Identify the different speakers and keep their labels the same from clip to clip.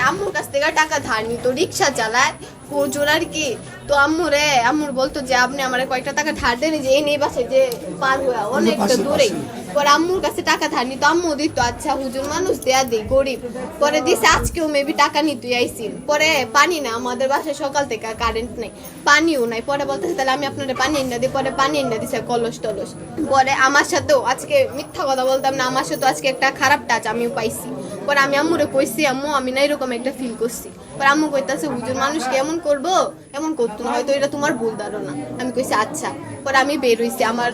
Speaker 1: আম্মুর কাছ থেকে টাকা ধার নিত, রিক্সা চালায় হুজুর আর কি। তো আম্মুর বলতো যে আপনি আমার কয়েকটা টাকা ধার দেন, যে এই নেই বাসায় যে পার হয়ে অনেকটা দূরে। পরে আম্মুর কাছে টাকা ধার নিত, আম্মু দিত। আচ্ছা হুজুর মানুষ দেয়া দিই, গরিব। পরে দিছে, আজকেও মেবি টাকা নিতে আইসি। পরে পানি না, আমাদের বাসায় সকাল থেকে কারেন্ট নেই, পানিও নাই। পরে বলতেছে তাহলে আমি আপনাদের পানি এনে দিই। পরে পানি এনে দিছে কলস টলস। পরে আমার সাথেও আজকে, মিথ্যা কথা বলতাম না, আমার সাথে আজকে একটা খারাপ টাচ আমিও পাইছি। পরে আমি আম্মুরে কইছি, আম্মু আমি না এরকম একটা ফিল করছি। পরে আম্মু কইতাছে হুজুর মানুষকে এমন করবো, এমন করতো না, হয়তো এটা তোমার ভুল ধারণা। আমি কইছি আচ্ছা। পরে আমি বের হইছি, আমার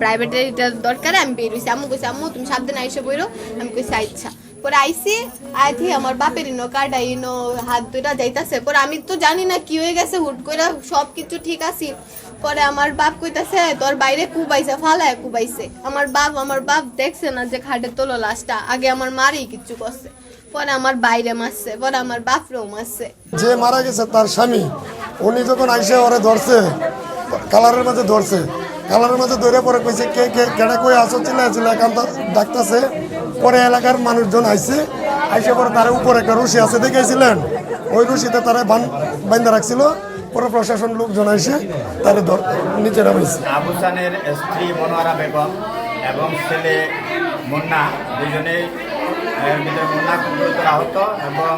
Speaker 1: প্রাইভেটের এটা দরকারে আমি বের হইছি। আম্মু কইছে আম্মু তুমি সাবধানে আইসা বইরো। আমি কইছি আচ্ছা। পরে আইসি, আইথি আমার বাপের ইনো কাটা ইনো হাত দুইটা যাইতাছে। পরে আমি তো জানি না কি হয়ে গেছে, হুট করে সবকিছু ঠিক আছে। পরে আমার বাপ কইতাছে তোর বাইরে কুবাইছে, ফালায় কুবাইছে। আমার বাপ দেখছে না যে খাটের তোলো লাশটা, আগে আমার মারই কিচ্ছু করছে। পরে আমার বাইরে মারছে, পরে আমার বাপরেও মারছে।
Speaker 2: যে মারা গেছে তার স্বামী, উনি যখন আইসে ওরে ধরছে, কালারের মাঝে ধরছে, কালারের মাঝে ধরে পরে কইছে কে কে কেনা কই আসো, চিল্লা একান্ত ডাকতেছে। পরে এলাকার মানুষজন আইসে, আইসে পরে তার উপরে একটা রশি আছে দেখেছিলেন, ওই রশিতে তারা বান্ধা রাখছিল। পরে প্রশাসন লোকজন আইসে তারে নিচে নামাইছে।
Speaker 3: আবু সানের স্ত্রী মনোয়ারা বেগম এবং ছেলে মুন্না, দুজনেই এর ভিতরে মুন্না খুব গুরুতর আহত এবং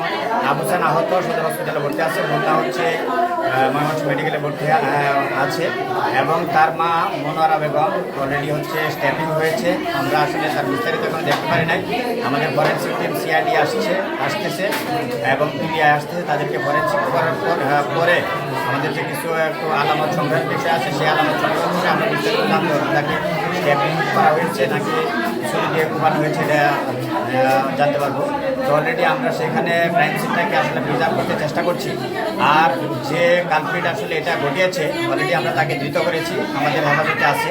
Speaker 3: আবু সান আহত, সদর হসপিটালে ভর্তি আছে। মুন্না হচ্ছে ময়মনসিংহ মেডিকেলে ভর্তি আছে এবং তার মা মনোয়ারা বেগম অলরেডি হচ্ছে স্ট্যাপিং হয়েছে। আমরা আসলে তার বিস্তারিত এখন দেখতে পারি নাই। আমাদের ফরেন্সিক টিম সিআইডি আসতেছে এবং পিবিআই আসতেছে। তাদেরকে ফরেন্সিক করার পরে আমাদের যে কিছু একটু আলামত সংগ্রহের বিষয় আছে, সেই আলামত সংগ্রহ করে আমরা বিস্তারিত জানতে হবে। তাকে স্ট্যাপিং করা হয়েছে নাকি ছুরি দিয়ে কোপানো হয়েছে এটা জানতে পারবো। তো অলরেডি আমরা সেখানে ক্রাইম সিনটাকে আসলে প্রিজার্ভ করতে চেষ্টা করছি। আর যে কালপ্রিট আসলে এটা ঘটিয়েছে অলরেডি আমরা তাকে ধৃত করেছি, আমাদের হেফাজতে আছে।